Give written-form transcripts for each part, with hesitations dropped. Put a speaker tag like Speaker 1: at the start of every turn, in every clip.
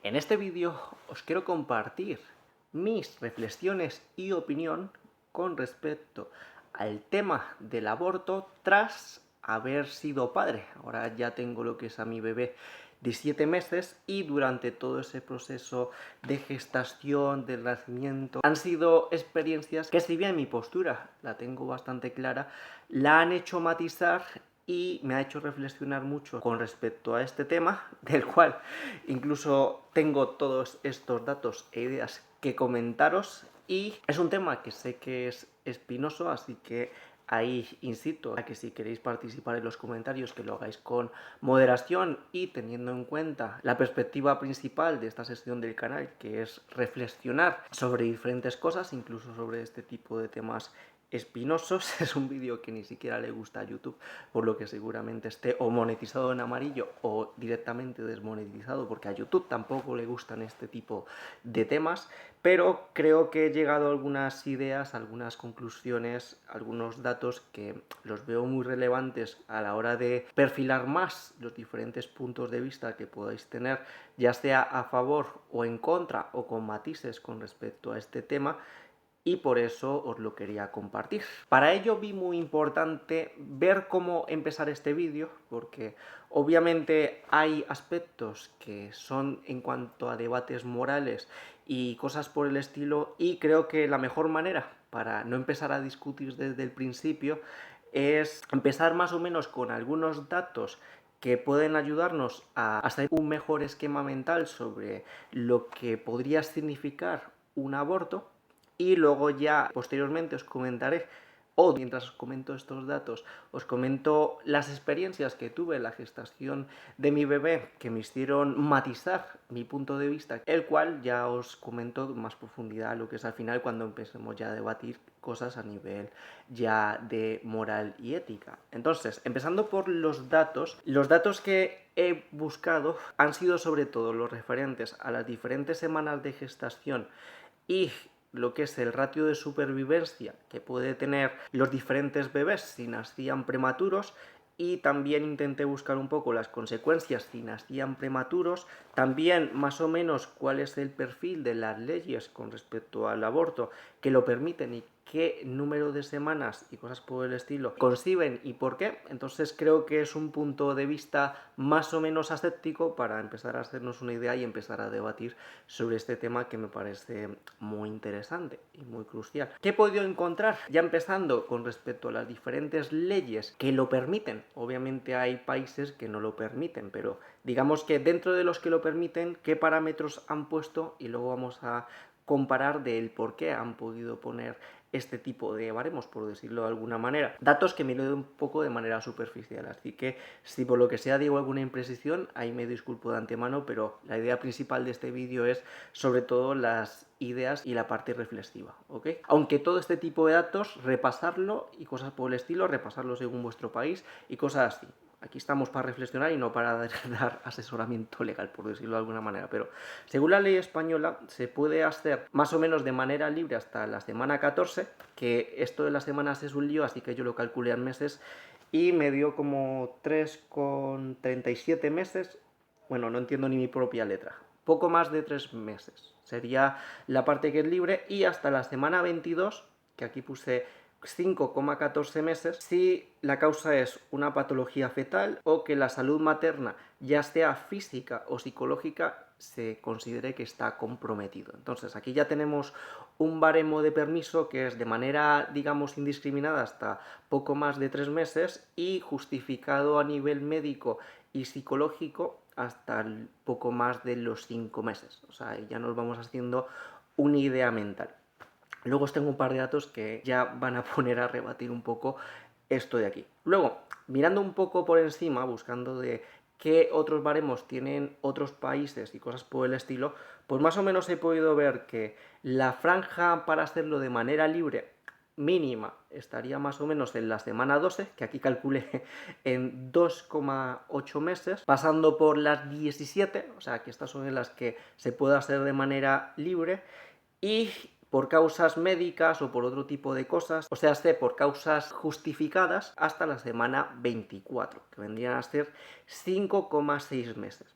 Speaker 1: En este vídeo os quiero compartir mis reflexiones y opinión con respecto al tema del aborto tras haber sido padre. Ahora ya tengo lo que es a mi bebé de 7 meses y durante todo ese proceso de gestación, del nacimiento, han sido experiencias que, si bien mi postura la tengo bastante clara, la han hecho matizar y me ha hecho reflexionar mucho con respecto a este tema, del cual incluso tengo todos estos datos e ideas que comentaros, y es un tema que sé que es espinoso, así que ahí incito a que, si queréis participar en los comentarios, que lo hagáis con moderación y teniendo en cuenta la perspectiva principal de esta sesión del canal, que es reflexionar sobre diferentes cosas, incluso sobre este tipo de temas espinosos. Es un vídeo que ni siquiera le gusta a YouTube, por lo que seguramente esté o monetizado en amarillo o directamente desmonetizado, porque a YouTube tampoco le gustan este tipo de temas. Pero creo que he llegado a algunas ideas, algunas conclusiones, algunos datos que los veo muy relevantes a la hora de perfilar más los diferentes puntos de vista que podáis tener, ya sea a favor o en contra o con matices con respecto a este tema, y por eso os lo quería compartir. Para ello vi muy importante ver cómo empezar este vídeo, porque obviamente hay aspectos que son en cuanto a debates morales y cosas por el estilo, y creo que la mejor manera para no empezar a discutir desde el principio es empezar más o menos con algunos datos que pueden ayudarnos a hacer un mejor esquema mental sobre lo que podría significar un aborto, y luego ya posteriormente os comentaré, o mientras os comento estos datos, os comento las experiencias que tuve en la gestación de mi bebé que me hicieron matizar mi punto de vista, el cual ya os comento con más profundidad lo que es al final, cuando empecemos ya a debatir cosas a nivel ya de moral y ética. Entonces, empezando por los datos que he buscado han sido sobre todo los referentes a las diferentes semanas de gestación y lo que es el ratio de supervivencia que puede tener los diferentes bebés si nacían prematuros, y también intenté buscar un poco las consecuencias si nacían prematuros, también más o menos cuál es el perfil de las leyes con respecto al aborto que lo permiten y qué número de semanas y cosas por el estilo conciben y por qué. Entonces creo que es un punto de vista más o menos aséptico para empezar a hacernos una idea y empezar a debatir sobre este tema, que me parece muy interesante y muy crucial. ¿Qué he podido encontrar? Ya empezando con respecto a las diferentes leyes que lo permiten. Obviamente hay países que no lo permiten, pero digamos que dentro de los que lo permiten, qué parámetros han puesto, y luego vamos a comparar del por qué han podido poner este tipo de baremos, por decirlo de alguna manera. Datos que me lo doy un poco de manera superficial, así que si por lo que sea digo alguna imprecisión, ahí me disculpo de antemano, pero la idea principal de este vídeo es sobre todo las ideas y la parte reflexiva, ¿ok? Aunque todo este tipo de datos, repasarlo y cosas por el estilo, repasarlo según vuestro país y cosas así. Aquí estamos para reflexionar y no para dar asesoramiento legal, por decirlo de alguna manera. Pero según la ley española se puede hacer más o menos de manera libre hasta la semana 14, que esto de las semanas es un lío, así que yo lo calculé en meses y me dio como 3,37 meses. Bueno, no entiendo ni mi propia letra. Poco más de 3 meses sería la parte que es libre, y hasta la semana 22, que aquí puse 5,14 meses, si la causa es una patología fetal o que la salud materna, ya sea física o psicológica, se considere que está comprometido. Entonces aquí ya tenemos un baremo de permiso que es de manera, digamos, indiscriminada hasta poco más de 3 meses y justificado a nivel médico y psicológico hasta el poco más de los 5 meses. O sea, ya nos vamos haciendo una idea mental. Luego os tengo un par de datos que ya van a poner a rebatir un poco esto de aquí. Luego, mirando un poco por encima, buscando de qué otros baremos tienen otros países y cosas por el estilo, pues más o menos he podido ver que la franja para hacerlo de manera libre mínima estaría más o menos en la semana 12, que aquí calculé en 2,8 meses, pasando por las 17, o sea que estas son en las que se puede hacer de manera libre, y por causas médicas o por otro tipo de cosas, o sea, por causas justificadas, hasta la semana 24, que vendrían a ser 5,6 meses.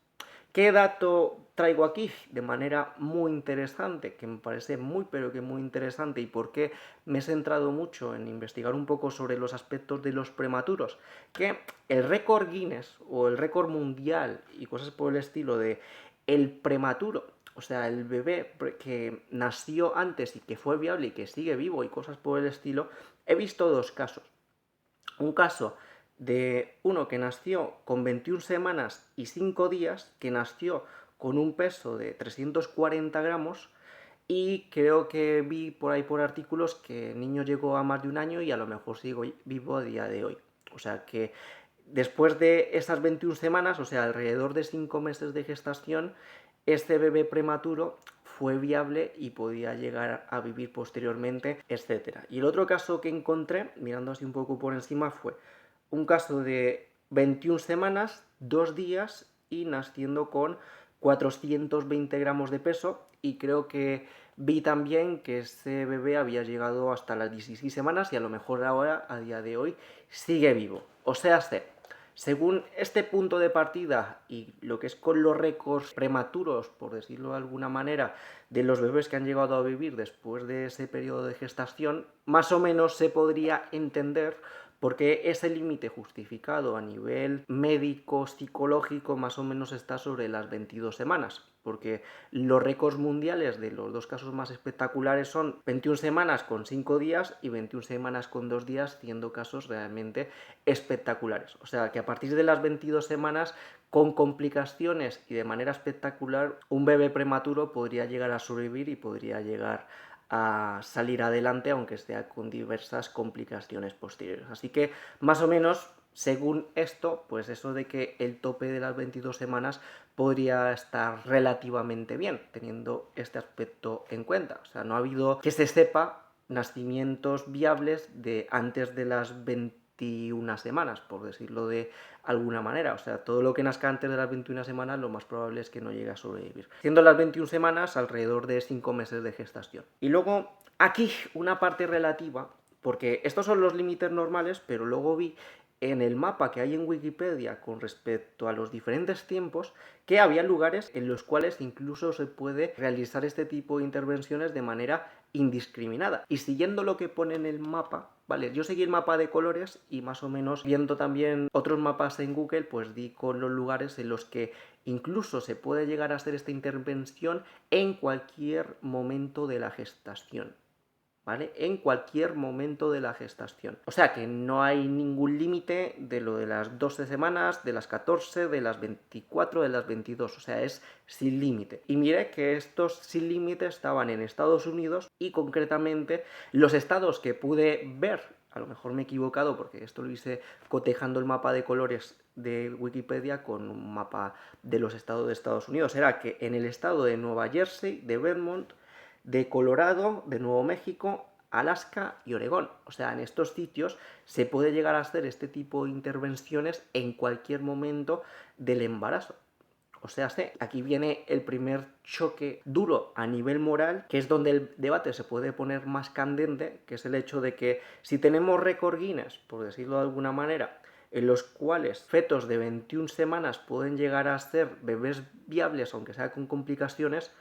Speaker 1: ¿Qué dato traigo aquí de manera muy interesante, que me parece muy pero que muy interesante, y por qué me he centrado mucho en investigar un poco sobre los aspectos de los prematuros? Que el récord Guinness o el récord mundial y cosas por el estilo de el prematuro, o sea, el bebé que nació antes y que fue viable y que sigue vivo y cosas por el estilo, he visto dos casos. Un caso de uno que nació con 21 semanas y 5 días, que nació con un peso de 340 gramos, y creo que vi por ahí por artículos que el niño llegó a más de un año y a lo mejor sigo vivo a día de hoy. O sea que después de esas 21 semanas, o sea, alrededor de 5 meses de gestación, este bebé prematuro fue viable y podía llegar a vivir posteriormente, etcétera. Y el otro caso que encontré, mirando así un poco por encima, fue un caso de 21 semanas, 2 días y naciendo con 420 gramos de peso, y creo que vi también que ese bebé había llegado hasta las 16 semanas y a lo mejor ahora, a día de hoy, sigue vivo. O sea, según este punto de partida y lo que es con los récords prematuros, por decirlo de alguna manera, de los bebés que han llegado a vivir después de ese periodo de gestación, más o menos se podría entender porque ese límite justificado a nivel médico, psicológico, más o menos está sobre las 22 semanas. Porque los récords mundiales de los dos casos más espectaculares son 21 semanas con 5 días y 21 semanas con 2 días, siendo casos realmente espectaculares. O sea que a partir de las 22 semanas, con complicaciones y de manera espectacular, un bebé prematuro podría llegar a sobrevivir y podría llegar a salir adelante, aunque sea con diversas complicaciones posteriores. Así que, más o menos, según esto, pues eso de que el tope de las 22 semanas podría estar relativamente bien, teniendo este aspecto en cuenta. O sea, no ha habido que se sepa nacimientos viables de antes de las 21 semanas, por decirlo de alguna manera. O sea, todo lo que nazca antes de las 21 semanas, lo más probable es que no llegue a sobrevivir. Siendo las 21 semanas alrededor de 5 meses de gestación. Y luego, aquí, una parte relativa, porque estos son los límites normales, pero luego vi en el mapa que hay en Wikipedia con respecto a los diferentes tiempos que había lugares en los cuales incluso se puede realizar este tipo de intervenciones de manera indiscriminada. Y siguiendo lo que pone en el mapa, vale, yo seguí el mapa de colores y más o menos viendo también otros mapas en Google, pues di con los lugares en los que incluso se puede llegar a hacer esta intervención en cualquier momento de la gestación. ¿Vale? En cualquier momento de la gestación. O sea que no hay ningún límite de lo de las 12 semanas, de las 14, de las 24, de las 22. O sea, es sin límite. Y mire que estos sin límite estaban en Estados Unidos y concretamente los estados que pude ver, a lo mejor me he equivocado porque esto lo hice cotejando el mapa de colores de Wikipedia con un mapa de los estados de Estados Unidos, era que en el estado de Nueva Jersey, de Vermont, de Colorado, de Nuevo México, Alaska y Oregón. O sea, en estos sitios se puede llegar a hacer este tipo de intervenciones en cualquier momento del embarazo. O sea, aquí viene el primer choque duro a nivel moral, que es donde el debate se puede poner más candente, que es el hecho de que si tenemos récord Guinness, por decirlo de alguna manera, en los cuales fetos de 21 semanas pueden llegar a ser bebés viables, aunque sea con complicaciones,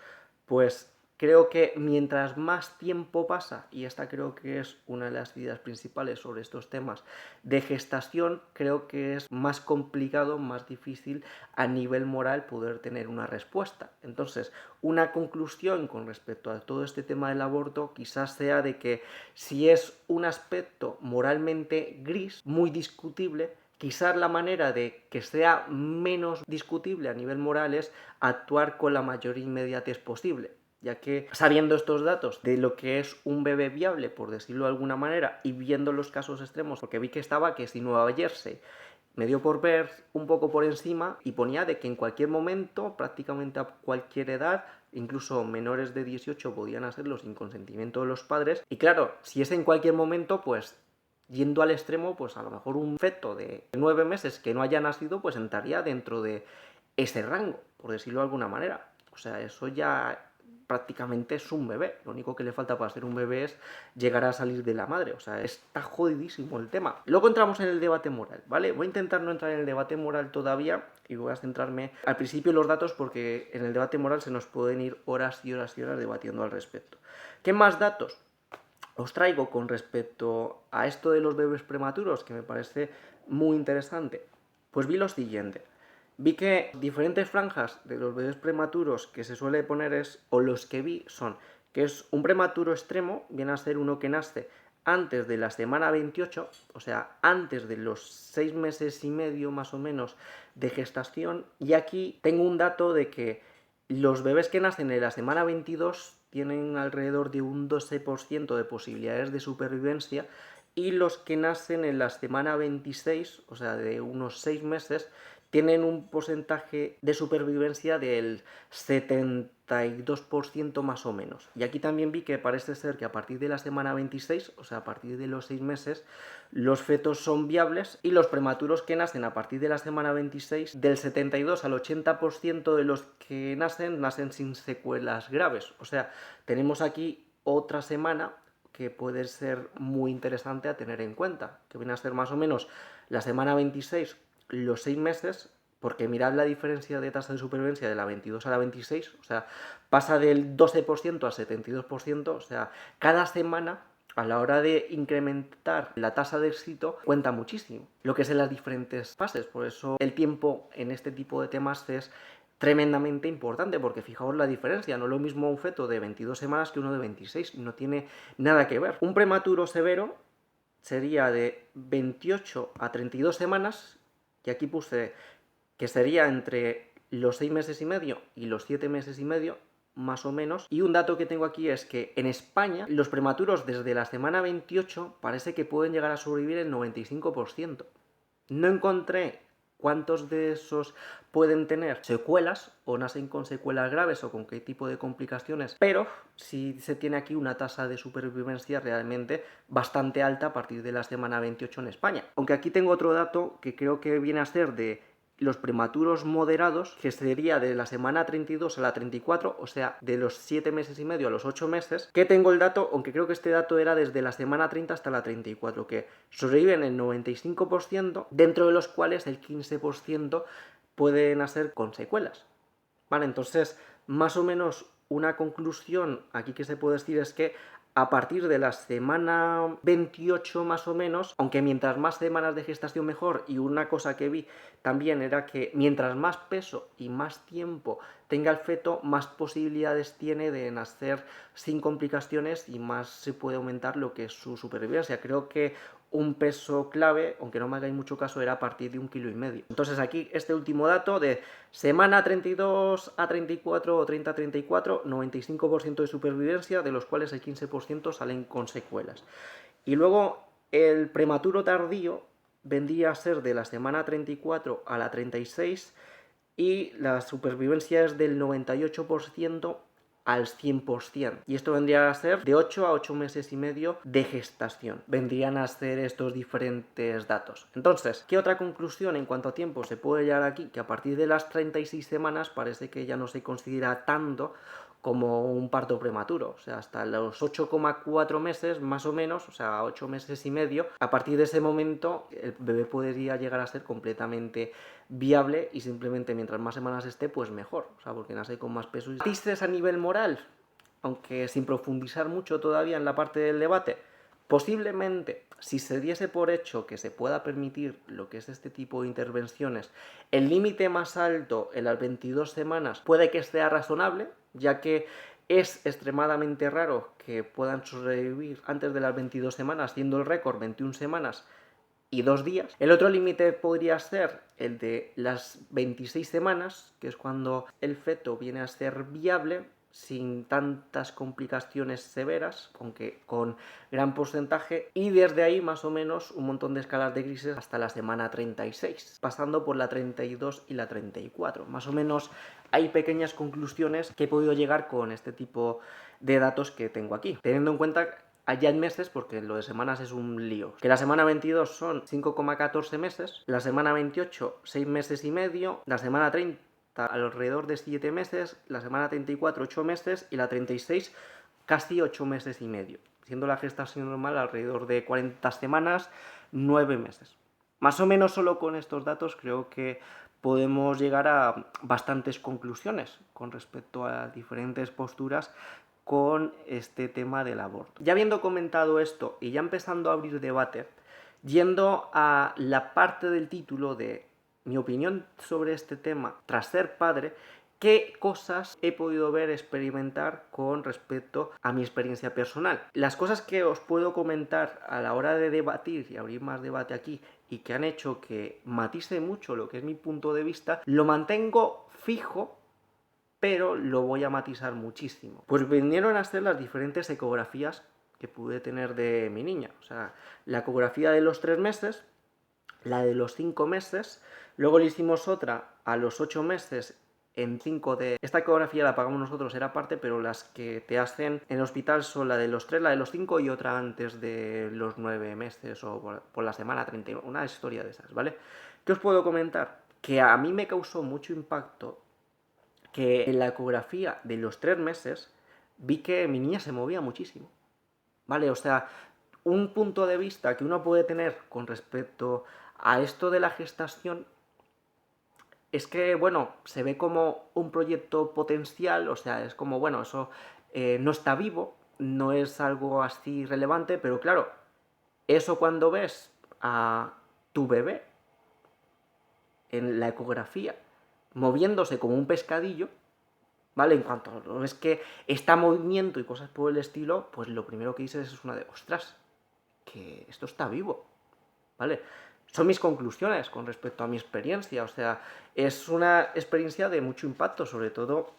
Speaker 1: pues creo que mientras más tiempo pasa, y esta creo que es una de las ideas principales sobre estos temas de gestación, creo que es más complicado, más difícil a nivel moral poder tener una respuesta. Entonces, una conclusión con respecto a todo este tema del aborto quizás sea de que si es un aspecto moralmente gris, muy discutible, quizás la manera de que sea menos discutible a nivel moral es actuar con la mayor inmediatez posible, ya que sabiendo estos datos de lo que es un bebé viable, por decirlo de alguna manera, y viendo los casos extremos, porque vi que estaba que si Nueva Jersey me dio por ver un poco por encima y ponía de que en cualquier momento, prácticamente a cualquier edad, incluso menores de 18 podían hacerlo sin consentimiento de los padres. Y claro, si es en cualquier momento, pues yendo al extremo, pues a lo mejor un feto de 9 meses que no haya nacido, pues entraría dentro de ese rango, por decirlo de alguna manera. O sea, eso ya prácticamente es un bebé. Lo único que le falta para ser un bebé es llegar a salir de la madre. O sea, está jodidísimo el tema. Luego entramos en el debate moral, ¿vale? Voy a intentar no entrar en el debate moral todavía y voy a centrarme al principio en los datos, porque en el debate moral se nos pueden ir horas y horas y horas debatiendo al respecto. ¿Qué más datos os traigo con respecto a esto de los bebés prematuros, que me parece muy interesante? Pues vi lo siguiente. Vi que diferentes franjas de los bebés prematuros que se suele poner o los que vi son, que es un prematuro extremo, viene a ser uno que nace antes de la semana 28, o sea, antes de los 6 meses y medio más o menos de gestación, y aquí tengo un dato de que los bebés que nacen en la semana 22 tienen alrededor de un 12% de posibilidades de supervivencia, y los que nacen en la semana 26, o sea, de unos 6 meses, tienen un porcentaje de supervivencia del 72% más o menos. Y aquí también vi que parece ser que a partir de la semana 26, o sea, a partir de los 6 meses, los fetos son viables, y los prematuros que nacen a partir de la semana 26, del 72 al 80% de los que nacen sin secuelas graves. O sea, tenemos aquí otra semana que puede ser muy interesante a tener en cuenta, que viene a ser más o menos la semana 26, los 6 meses, porque mirad la diferencia de tasa de supervivencia de la 22 a la 26, o sea, pasa del 12% al 72%, o sea, cada semana a la hora de incrementar la tasa de éxito cuenta muchísimo, lo que es en las diferentes fases. Por eso el tiempo en este tipo de temas es tremendamente importante, porque fijaos la diferencia, no es lo mismo un feto de 22 semanas que uno de 26, no tiene nada que ver. Un prematuro severo sería de 28 a 32 semanas, y aquí puse que sería entre los 6 meses y medio y los 7 meses y medio, más o menos. Y un dato que tengo aquí es que en España los prematuros desde la semana 28 parece que pueden llegar a sobrevivir el 95%. No encontré cuántos de esos pueden tener secuelas o nacen con secuelas graves o con qué tipo de complicaciones, pero sí se tiene aquí una tasa de supervivencia realmente bastante alta a partir de la semana 28 en España. Aunque aquí tengo otro dato que creo que viene a ser de los prematuros moderados, que sería de la semana 32 a la 34, o sea, de los 7 meses y medio a los 8 meses, que tengo el dato, aunque creo que este dato era desde la semana 30 hasta la 34, que sobreviven el 95%, dentro de los cuales el 15% pueden nacer con secuelas. Vale, entonces, más o menos una conclusión aquí que se puede decir es que a partir de la semana 28 más o menos, aunque mientras más semanas de gestación mejor, y una cosa que vi también era que mientras más peso y más tiempo tenga el feto, más posibilidades tiene de nacer sin complicaciones y más se puede aumentar lo que es su supervivencia. Creo que un peso clave, aunque no me hagáis mucho caso, era a partir de 1,5 kg. Entonces aquí este último dato de semana 32 a 34 o 30 a 34, 95% de supervivencia, de los cuales el 15% salen con secuelas. Y luego el prematuro tardío vendría a ser de la semana 34 a la 36, y la supervivencia es del 98% al 100%. Y esto vendría a ser de 8 a 8 meses y medio de gestación. Vendrían a ser estos diferentes datos. Entonces, ¿qué otra conclusión en cuanto a tiempo se puede llegar aquí? Que a partir de las 36 semanas parece que ya no se considera tanto como un parto prematuro, o sea, hasta los 8,4 meses más o menos, o sea, 8 meses y medio, a partir de ese momento el bebé podría llegar a ser completamente viable, y simplemente mientras más semanas esté, pues mejor, o sea, porque nace con más peso. ¿Matices a nivel moral? Aunque sin profundizar mucho todavía en la parte del debate, posiblemente, si se diese por hecho que se pueda permitir lo que es este tipo de intervenciones, el límite más alto en las 22 semanas puede que sea razonable, ya que es extremadamente raro que puedan sobrevivir antes de las 22 semanas, siendo el récord 21 semanas y 2 días. El otro límite podría ser el de las 26 semanas, que es cuando el feto viene a ser viable sin tantas complicaciones severas, aunque con gran porcentaje, y desde ahí más o menos un montón de escalas de grises hasta la semana 36, pasando por la 32 y la 34. Más o menos hay pequeñas conclusiones que he podido llegar con este tipo de datos que tengo aquí, teniendo en cuenta allá en meses, porque lo de semanas es un lío. Que la semana 22 son 5,14 meses, la semana 28 6 meses y medio, la semana 30 hasta alrededor de 7 meses, la semana 34 8 meses y la 36 casi 8 meses y medio, siendo la gestación normal alrededor de 40 semanas, 9 meses. Más o menos solo con estos datos creo que podemos llegar a bastantes conclusiones con respecto a diferentes posturas con este tema del aborto. Ya habiendo comentado esto y ya empezando a abrir debate, yendo a la parte del título de mi opinión sobre este tema tras ser padre, ¿qué cosas he podido ver, experimentar con respecto a mi experiencia personal? Las cosas que os puedo comentar a la hora de debatir y abrir más debate aquí y que han hecho que matice mucho lo que es mi punto de vista, lo mantengo fijo, pero lo voy a matizar muchísimo. Pues vinieron a ser las diferentes ecografías que pude tener de mi niña. O sea, la ecografía de los 3 meses, la de los 5 meses, luego le hicimos otra a los 8 meses en 5D. Esta ecografía la pagamos nosotros, era parte, pero las que te hacen en el hospital son la de los 3, la de los 5 y otra antes de los 9 meses o por la semana 31, una historia de esas, ¿vale? ¿Qué os puedo comentar? Que a mí me causó mucho impacto que en la ecografía de los 3 meses vi que mi niña se movía muchísimo, ¿vale? O sea, un punto de vista que uno puede tener con respecto a esto de la gestación es que, bueno, se ve como un proyecto potencial, o sea, es como, bueno, eso no está vivo, no es algo así relevante, pero claro, eso cuando ves a tu bebé en la ecografía moviéndose como un pescadillo, ¿vale? En cuanto ves que está movimiento y cosas por el estilo, pues lo primero que dices es una de, ostras, que esto está vivo, ¿vale? Son mis conclusiones con respecto a mi experiencia, o sea, es una experiencia de mucho impacto, sobre todo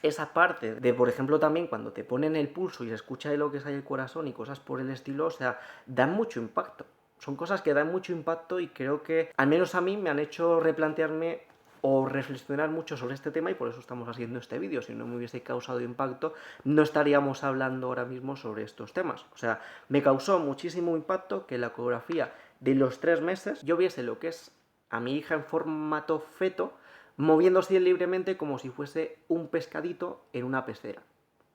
Speaker 1: esa parte de, por ejemplo, también cuando te ponen el pulso y se escucha de lo que sale el corazón y cosas por el estilo, o sea, dan mucho impacto. Son cosas que dan mucho impacto y creo que, al menos a mí, me han hecho replantearme o reflexionar mucho sobre este tema y por eso estamos haciendo este vídeo. Si no me hubiese causado impacto, no estaríamos hablando ahora mismo sobre estos temas. O sea, me causó muchísimo impacto que la ecografía de los 3 meses yo viese lo que es a mi hija en formato feto moviéndose libremente como si fuese un pescadito en una pecera,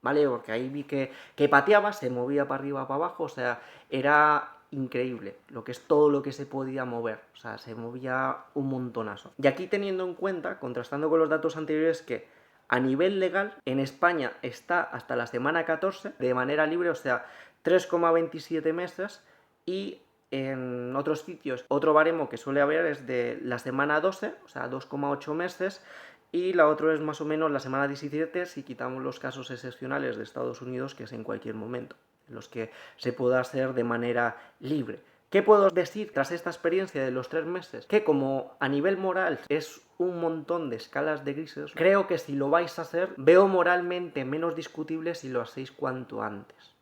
Speaker 1: ¿vale? Porque ahí vi que pateaba, se movía para arriba, para abajo, o sea, era increíble lo que es todo lo que se podía mover, o sea, se movía un montonazo. Y aquí teniendo en cuenta, contrastando con los datos anteriores, que a nivel legal en España está hasta la semana 14 de manera libre, o sea, 3,27 meses, y en otros sitios otro baremo que suele haber es de la semana 12, o sea, 2,8 meses, y la otra es más o menos la semana 17 si quitamos los casos excepcionales de Estados Unidos, que es en cualquier momento, en los que se pueda hacer de manera libre. ¿Qué puedo decir tras esta experiencia de los 3 meses? Que como a nivel moral es un montón de escalas de grises, creo que si lo vais a hacer, veo moralmente menos discutible si lo hacéis cuanto antes,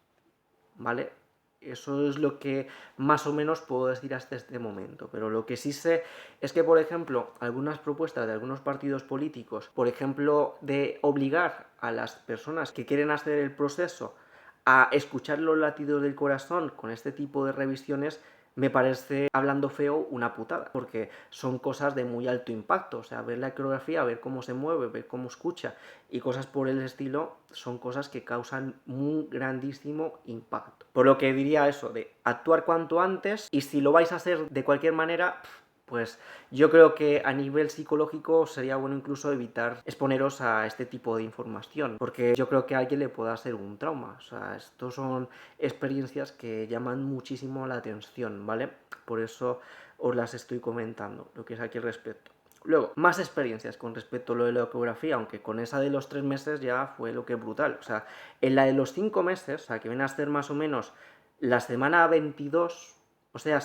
Speaker 1: ¿vale? Eso es lo que más o menos puedo decir hasta este momento. Pero lo que sí sé es que, por ejemplo, algunas propuestas de algunos partidos políticos, por ejemplo, de obligar a las personas que quieren hacer el proceso a escuchar los latidos del corazón con este tipo de revisiones, me parece, hablando feo, una putada, porque son cosas de muy alto impacto. O sea, ver la coreografía, ver cómo se mueve, ver cómo escucha y cosas por el estilo, son cosas que causan un grandísimo impacto. Por lo que diría eso, de actuar cuanto antes, y si lo vais a hacer de cualquier manera, pues yo creo que a nivel psicológico sería bueno incluso evitar exponeros a este tipo de información, porque yo creo que a alguien le puede hacer un trauma. O sea, estos son experiencias que llaman muchísimo la atención, ¿vale? Por eso os las estoy comentando, lo que es aquí al respecto. Luego, más experiencias con respecto a lo de la ecografía, aunque con esa de los 3 meses ya fue lo que es brutal. O sea, en la de los 5 meses, o sea, que viene a ser más o menos la semana 22, o sea,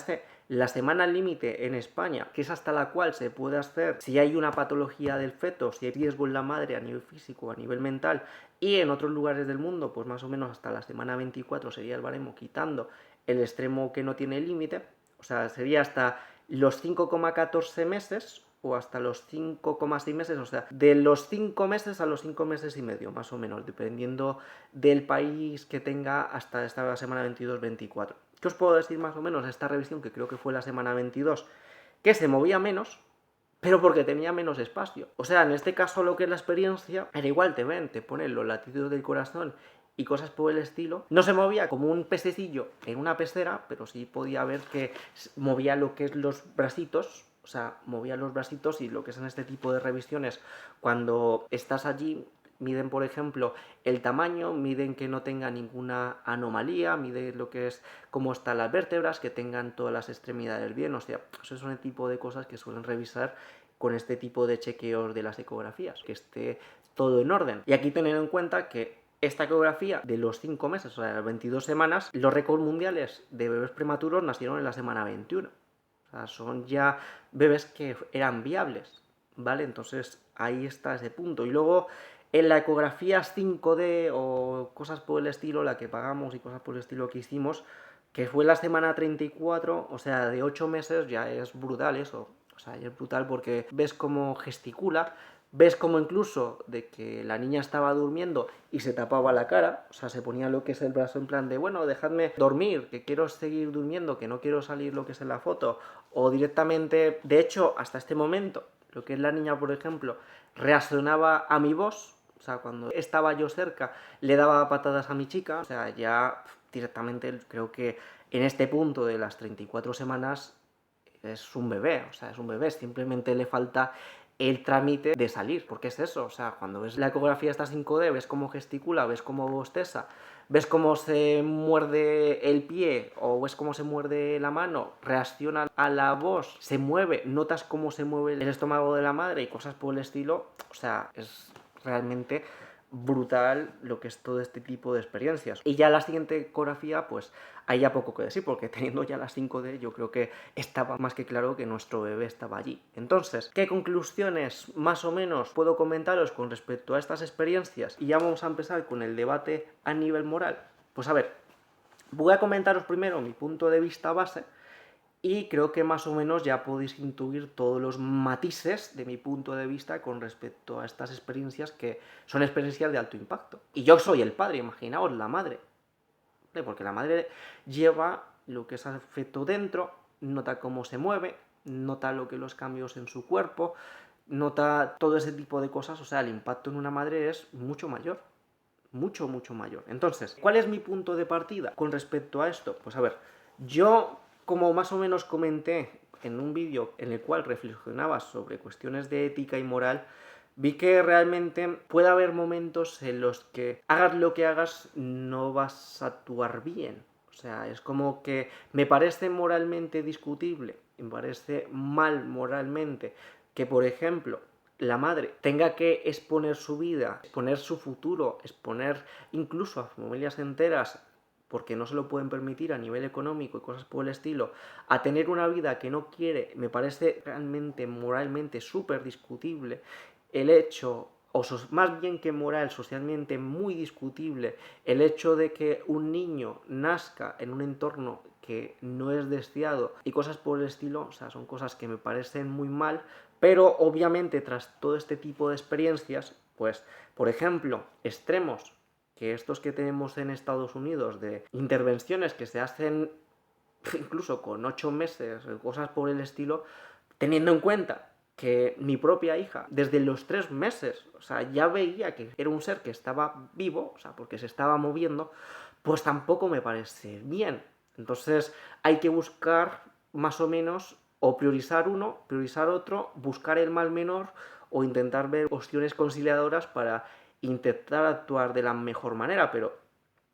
Speaker 1: la semana límite en España, que es hasta la cual se puede hacer si hay una patología del feto, si hay riesgo en la madre a nivel físico, a nivel mental, y en otros lugares del mundo, pues más o menos hasta la semana 24 sería el baremo, quitando el extremo que no tiene límite, o sea, sería hasta los 5,14 meses o hasta los 5,6 meses, o sea, de los 5 meses a los 5 meses y medio, más o menos, dependiendo del país que tenga hasta esta semana 22-24. ¿Qué os puedo decir más o menos de esta revisión, que creo que fue la semana 22? Que se movía menos, pero porque tenía menos espacio. O sea, en este caso lo que es la experiencia era igual, te ven, te ponen los latidos del corazón y cosas por el estilo. No se movía como un pececillo en una pecera, pero sí podía ver que movía lo que es los bracitos, o sea, movía los bracitos, y lo que es en este tipo de revisiones, cuando estás allí, miden, por ejemplo, el tamaño, miden que no tenga ninguna anomalía, miden lo que es cómo están las vértebras, que tengan todas las extremidades bien. O sea, eso son el tipo de cosas que suelen revisar con este tipo de chequeos de las ecografías, que esté todo en orden. Y aquí tener en cuenta que esta ecografía de los 5 meses, o sea, las 22 semanas, los récords mundiales de bebés prematuros nacieron en la semana 21. O sea, son ya bebés que eran viables, ¿vale? Entonces ahí está ese punto. Y luego en la ecografía 5D o cosas por el estilo, la que pagamos y cosas por el estilo que hicimos, que fue la semana 34, o sea, de 8 meses, ya es brutal eso. O sea, ya es brutal porque ves cómo gesticula, ves como incluso de que la niña estaba durmiendo y se tapaba la cara, o sea, se ponía lo que es el brazo en plan de, bueno, dejadme dormir, que quiero seguir durmiendo, que no quiero salir lo que es en la foto, o directamente, de hecho, hasta este momento, lo que es la niña, por ejemplo, reaccionaba a mi voz, o sea, cuando estaba yo cerca, le daba patadas a mi chica, o sea, ya directamente creo que en este punto de las 34 semanas es un bebé, o sea, es un bebé, simplemente le falta el trámite de salir, porque es eso, o sea, cuando ves la ecografía esta 5D, ves cómo gesticula, ves cómo bosteza, ves cómo se muerde el pie o ves cómo se muerde la mano, reacciona a la voz, se mueve, notas cómo se mueve el estómago de la madre y cosas por el estilo, o sea, es realmente brutal lo que es todo este tipo de experiencias. Y ya la siguiente ecografía, pues hay ya poco que decir, porque teniendo ya las 5D, yo creo que estaba más que claro que nuestro bebé estaba allí. Entonces, ¿qué conclusiones más o menos puedo comentaros con respecto a estas experiencias? Y ya vamos a empezar con el debate a nivel moral. Pues a ver, voy a comentaros primero mi punto de vista base, y creo que más o menos ya podéis intuir todos los matices de mi punto de vista con respecto a estas experiencias, que son experiencias de alto impacto. Y yo soy el padre, imaginaos la madre, ¿vale? Porque la madre lleva lo que es el feto dentro, nota cómo se mueve, nota lo que los cambios en su cuerpo, nota todo ese tipo de cosas. O sea, el impacto en una madre es mucho mayor. Mucho, mucho mayor. Entonces, ¿cuál es mi punto de partida con respecto a esto? Pues a ver, yo, como más o menos comenté en un vídeo en el cual reflexionaba sobre cuestiones de ética y moral, vi que realmente puede haber momentos en los que hagas lo que hagas, no vas a actuar bien. O sea, es como que me parece moralmente discutible, me parece mal moralmente que, por ejemplo, la madre tenga que exponer su vida, exponer su futuro, exponer incluso a familias enteras, porque no se lo pueden permitir a nivel económico y cosas por el estilo, a tener una vida que no quiere. Me parece realmente moralmente súper discutible el hecho, o más bien que moral, socialmente muy discutible, el hecho de que un niño nazca en un entorno que no es deseado y cosas por el estilo. O sea, son cosas que me parecen muy mal, pero obviamente tras todo este tipo de experiencias, pues, por ejemplo, extremos que estos que tenemos en Estados Unidos, de intervenciones que se hacen incluso con 8 meses, cosas por el estilo, teniendo en cuenta que mi propia hija, desde los 3 meses, o sea, ya veía que era un ser que estaba vivo, o sea, porque se estaba moviendo, pues tampoco me parece bien. Entonces hay que buscar más o menos, o priorizar uno, priorizar otro, buscar el mal menor, o intentar ver opciones conciliadoras para intentar actuar de la mejor manera. Pero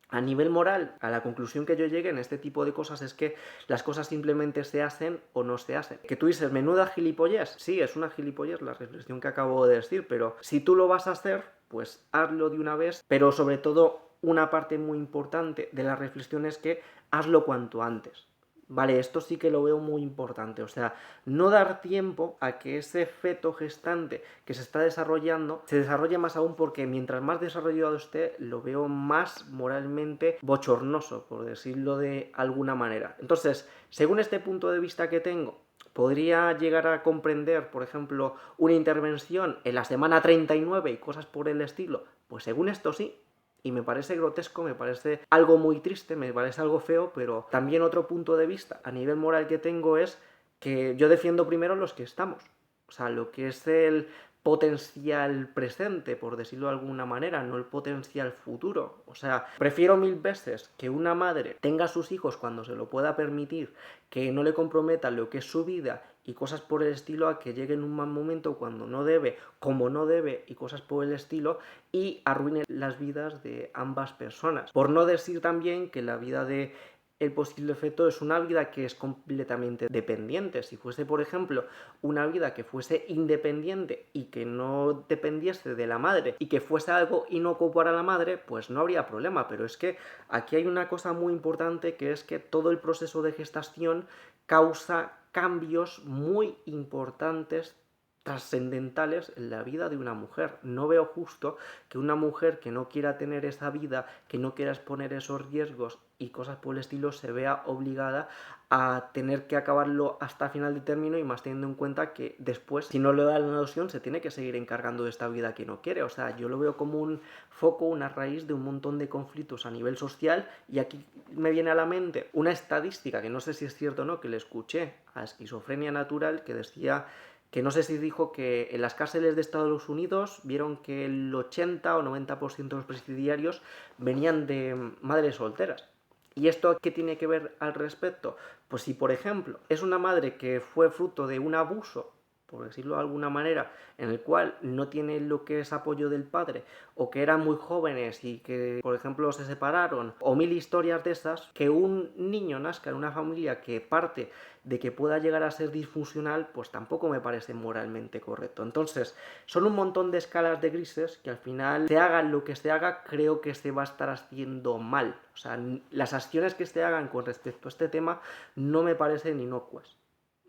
Speaker 1: a nivel moral, a la conclusión que yo llegué en este tipo de cosas es que las cosas simplemente se hacen o no se hacen. Que tú dices, menuda gilipollez. Sí, es una gilipollez la reflexión que acabo de decir, pero si tú lo vas a hacer, pues hazlo de una vez. Pero sobre todo, una parte muy importante de la reflexión es que hazlo cuanto antes. Vale, esto sí que lo veo muy importante. O sea, no dar tiempo a que ese feto gestante que se está desarrollando se desarrolle más aún, porque mientras más desarrollado esté, lo veo más moralmente bochornoso, por decirlo de alguna manera. Entonces, según este punto de vista que tengo, podría llegar a comprender, por ejemplo, una intervención en la semana 39 y cosas por el estilo. Pues según esto sí. Y me parece grotesco, me parece algo muy triste, me parece algo feo, pero también otro punto de vista a nivel moral que tengo es que yo defiendo primero los que estamos. O O sea, lo que es el potencial presente, por decirlo de alguna manera, no el potencial futuro. O sea, prefiero 1000 veces que una madre tenga a sus hijos cuando se lo pueda permitir, que no le comprometa lo que es su vida y cosas por el estilo, a que llegue en un mal momento cuando no debe, como no debe y cosas por el estilo, y arruine las vidas de ambas personas. Por no decir también que la vida de el posible feto es una vida que es completamente dependiente. Si fuese, por ejemplo, una vida que fuese independiente y que no dependiese de la madre y que fuese algo inocuo para la madre, pues no habría problema. Pero es que aquí hay una cosa muy importante, que es que todo el proceso de gestación causa cambios muy importantes, trascendentales en la vida de una mujer. No veo justo que una mujer que no quiera tener esa vida, que no quiera exponer esos riesgos y cosas por el estilo, se vea obligada a tener que acabarlo hasta final de término, y más teniendo en cuenta que después, si no le da la adopción, se tiene que seguir encargando de esta vida que no quiere. O sea, yo lo veo como un foco, una raíz de un montón de conflictos a nivel social. Y aquí me viene a la mente una estadística que no sé si es cierto o no, que le escuché a Esquizofrenia Natural, que decía que no sé si dijo que en las cárceles de Estados Unidos vieron que el 80 o 90% de los presidiarios venían de madres solteras. ¿Y esto qué tiene que ver al respecto? Pues si, por ejemplo, es una madre que fue fruto de un abuso, por decirlo de alguna manera, en el cual no tiene lo que es apoyo del padre, o que eran muy jóvenes y que, por ejemplo, se separaron, o 1000 historias de esas, que un niño nazca en una familia que parte de que pueda llegar a ser disfuncional, pues tampoco me parece moralmente correcto. Entonces, son un montón de escalas de grises que al final, se haga lo que se haga, creo que se va a estar haciendo mal. O sea, las acciones que se hagan con respecto a este tema no me parecen inocuas,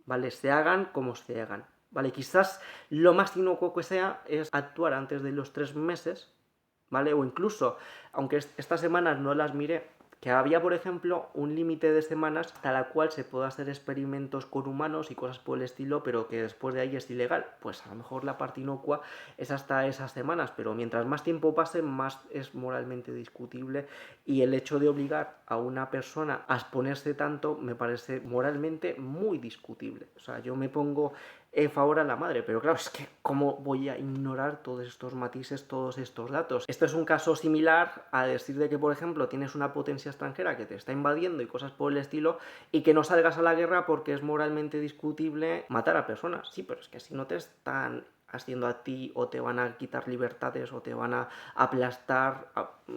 Speaker 1: ¿vale? Se hagan como se hagan, ¿vale? Quizás lo más inocuo que sea es actuar antes de los 3 meses, ¿vale? O incluso, aunque estas semanas no las miré, que había, por ejemplo, un límite de semanas hasta la cual se puede hacer experimentos con humanos y cosas por el estilo, pero que después de ahí es ilegal. Pues a lo mejor la parte inocua es hasta esas semanas, pero mientras más tiempo pase, más es moralmente discutible, y el hecho de obligar a una persona a exponerse tanto me parece moralmente muy discutible. O sea, yo me pongo en favor a la madre, pero claro, es que ¿cómo voy a ignorar todos estos matices, todos estos datos? Esto es un caso similar a decir de que, por ejemplo, tienes una potencia extranjera que te está invadiendo y cosas por el estilo, y que no salgas a la guerra porque es moralmente discutible matar a personas. Sí, pero es que si no te están haciendo a ti, o te van a quitar libertades, o te van a aplastar,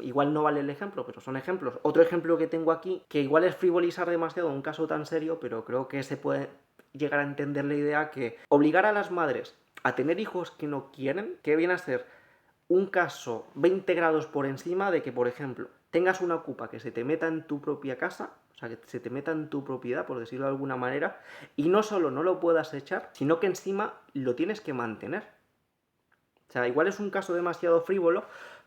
Speaker 1: igual no vale el ejemplo, pero son ejemplos. Otro ejemplo que tengo aquí, que igual es frivolizar demasiado un caso tan serio, pero creo que se puede llegar a entender la idea, que obligar a las madres a tener hijos que no quieren, que viene a ser un caso 20 grados por encima de que, por ejemplo, tengas una ocupa que se te meta en tu propia casa, o sea, que se te meta en tu propiedad, por decirlo de alguna manera, y no solo no lo puedas echar, sino que encima lo tienes que mantener. O sea, igual es un caso demasiado frívolo,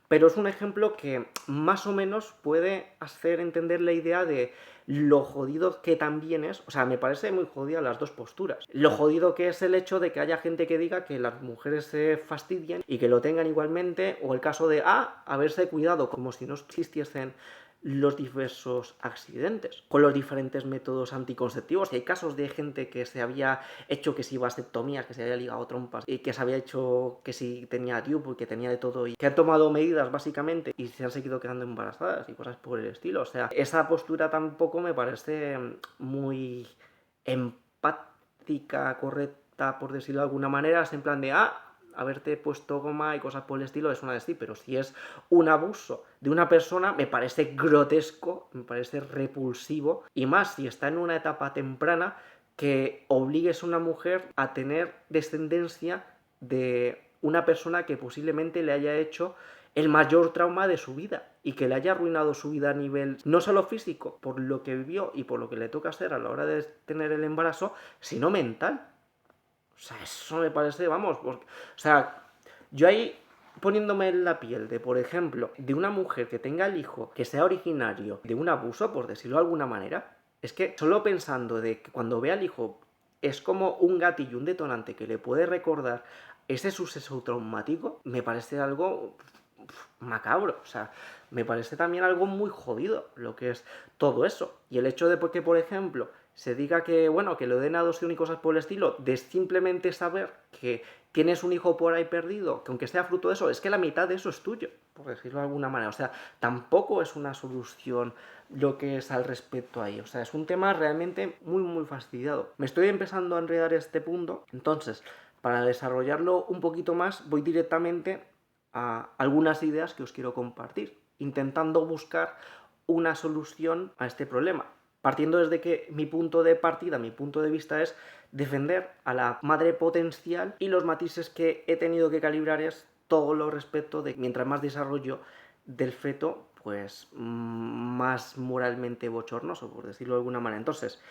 Speaker 1: pero es un ejemplo que más o menos puede hacer entender la idea de lo jodido que también es. O sea, me parece muy jodida las dos posturas. Lo jodido que es el hecho de que haya gente que diga que las mujeres se fastidian y que lo tengan igualmente, o el caso de, haberse cuidado, como si no existiesen los diversos accidentes, con los diferentes métodos anticonceptivos. Y hay casos de gente que se había hecho que si vasectomías, que se había ligado trompas, y que se había hecho que si tenía DIU, que tenía de todo, y que han tomado medidas básicamente y se han seguido quedando embarazadas y cosas por el estilo. O sea, esa postura tampoco me parece muy empática, correcta, por decirlo de alguna manera. Es en plan de, haberte puesto goma y cosas por el estilo, es una de sí, pero si es un abuso de una persona, me parece grotesco, me parece repulsivo, y más si está en una etapa temprana, que obligues a una mujer a tener descendencia de una persona que posiblemente le haya hecho el mayor trauma de su vida, y que le haya arruinado su vida a nivel no solo físico, por lo que vivió y por lo que le toca hacer a la hora de tener el embarazo, sino mental. O sea, eso me parece, vamos, o sea, yo ahí poniéndome en la piel de, por ejemplo, de una mujer que tenga el hijo que sea originario de un abuso, por decirlo de alguna manera, es que solo pensando de que cuando vea al hijo es como un gatillo, un detonante que le puede recordar ese suceso traumático, me parece algo macabro. O sea, me parece también algo muy jodido lo que es todo eso. Y el hecho de que, por ejemplo, se diga que, bueno, que lo den adopción y cosas por el estilo, de simplemente saber que tienes un hijo por ahí perdido, que aunque sea fruto de eso, es que la mitad de eso es tuyo, por decirlo de alguna manera. O sea, tampoco es una solución lo que es al respecto ahí. O sea, es un tema realmente muy, muy fastidiado. Me estoy empezando a enredar este punto, entonces, para desarrollarlo un poquito más, voy directamente a algunas ideas que os quiero compartir, intentando buscar una solución a este problema. Partiendo desde que mi punto de partida, mi punto de vista es defender a la madre potencial, y los matices que he tenido que calibrar es todo lo respecto de mientras más desarrollo del feto, pues más moralmente bochornoso, por decirlo de alguna manera. Entonces,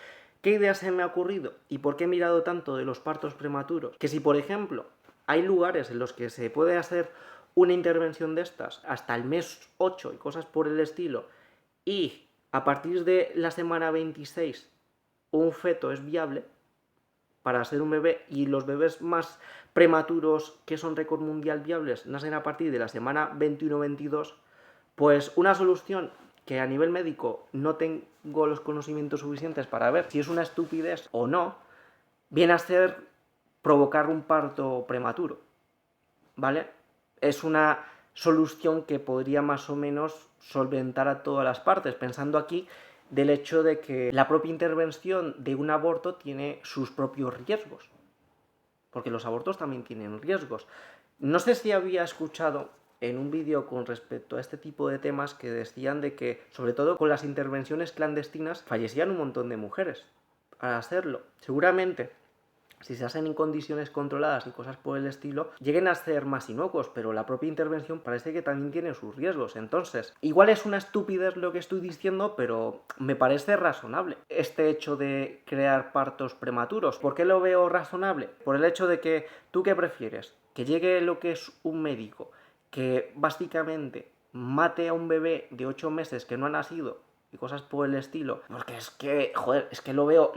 Speaker 1: ¿qué idea se me ha ocurrido? ¿Y por qué he mirado tanto de los partos prematuros? Que si, por ejemplo, hay lugares en los que se puede hacer una intervención de estas hasta el mes 8 y cosas por el estilo, y a partir de la semana 26 un feto es viable para ser un bebé, y los bebés más prematuros que son récord mundial viables nacen a partir de la semana 21-22, pues una solución que a nivel médico no tengo los conocimientos suficientes para ver si es una estupidez o no, viene a ser provocar un parto prematuro, ¿vale? Es una solución que podría más o menos solventar a todas las partes, pensando aquí del hecho de que la propia intervención de un aborto tiene sus propios riesgos, porque los abortos también tienen riesgos. No sé si había escuchado en un vídeo con respecto a este tipo de temas que decían de que, sobre todo con las intervenciones clandestinas, fallecían un montón de mujeres al hacerlo. Seguramente, si se hacen en condiciones controladas y cosas por el estilo, lleguen a ser más inocuos, pero la propia intervención parece que también tiene sus riesgos. Entonces, igual es una estupidez lo que estoy diciendo, pero me parece razonable este hecho de crear partos prematuros. ¿Por qué lo veo razonable? Por el hecho de que, ¿tú qué prefieres? Que llegue lo que es un médico que básicamente mate a un bebé de 8 meses que no ha nacido y cosas por el estilo, porque es que, joder, es que lo veo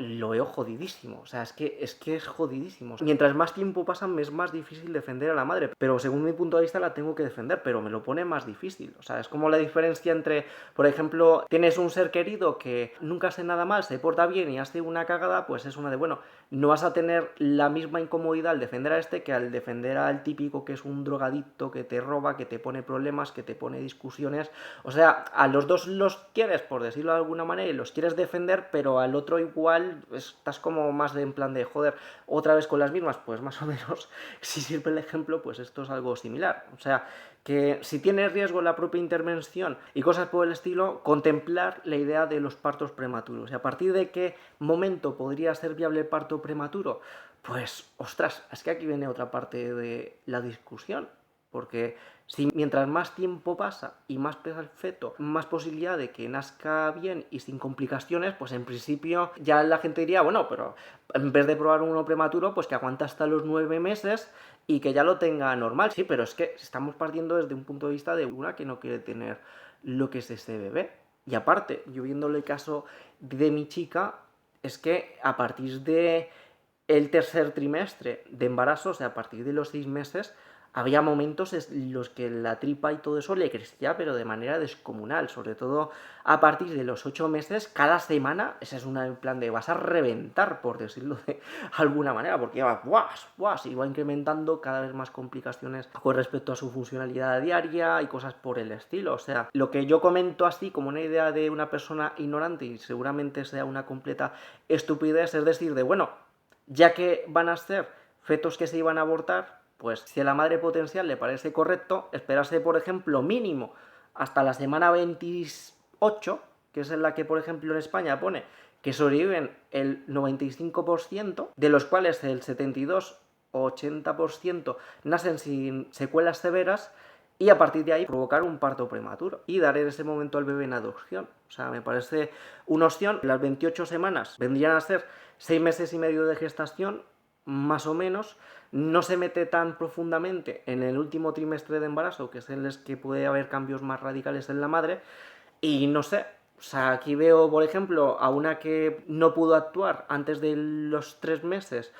Speaker 1: jodidísimo. O sea, es jodidísimo. Mientras más tiempo pasa, me es más difícil defender a la madre, pero según mi punto de vista la tengo que defender, pero me lo pone más difícil. O sea, es como la diferencia entre, por ejemplo, tienes un ser querido que nunca hace nada mal, se porta bien y hace una cagada, pues es una de, bueno, no vas a tener la misma incomodidad al defender a este que al defender al típico que es un drogadicto, que te roba, que te pone problemas, que te pone discusiones. O sea, a los dos los quieres, por decirlo de alguna manera, y los quieres defender, pero al otro igual estás como más en plan de, joder, otra vez con las mismas. Pues más o menos, si sirve el ejemplo, pues esto es algo similar. O sea, que si tiene riesgo la propia intervención y cosas por el estilo, contemplar la idea de los partos prematuros. ¿Y a partir de qué momento podría ser viable el parto prematuro? Pues, ostras, es que aquí viene otra parte de la discusión. Porque si mientras más tiempo pasa y más pesa el feto, más posibilidad de que nazca bien y sin complicaciones, pues en principio ya la gente diría, bueno, pero en vez de probar uno prematuro, pues que aguanta hasta los 9 meses y que ya lo tenga normal. Sí, pero es que estamos partiendo desde un punto de vista de una que no quiere tener lo que es ese bebé. Y aparte, yo viéndole el caso de mi chica, es que a partir de el tercer trimestre de embarazo, o sea, a partir de los 6 meses, había momentos en los que la tripa y todo eso le crecía, pero de manera descomunal, sobre todo a partir de los 8 meses, cada semana, esa es una en plan de vas a reventar, por decirlo de alguna manera, porque iba incrementando cada vez más complicaciones con respecto a su funcionalidad diaria y cosas por el estilo. O sea, lo que yo comento así como una idea de una persona ignorante y seguramente sea una completa estupidez, es decir, de bueno, ya que van a ser fetos que se iban a abortar, pues si a la madre potencial le parece correcto, esperarse, por ejemplo, mínimo hasta la semana 28, que es en la que, por ejemplo, en España pone que sobreviven el 95%, de los cuales el 72 o 80% nacen sin secuelas severas, y a partir de ahí provocar un parto prematuro y dar en ese momento al bebé en adopción. O sea, me parece una opción. Las 28 semanas vendrían a ser 6 meses y medio de gestación, más o menos. No se mete tan profundamente en el último trimestre de embarazo, que es en el que puede haber cambios más radicales en la madre. Y no sé, o sea, aquí veo, por ejemplo, a una que no pudo actuar antes de los 3 meses,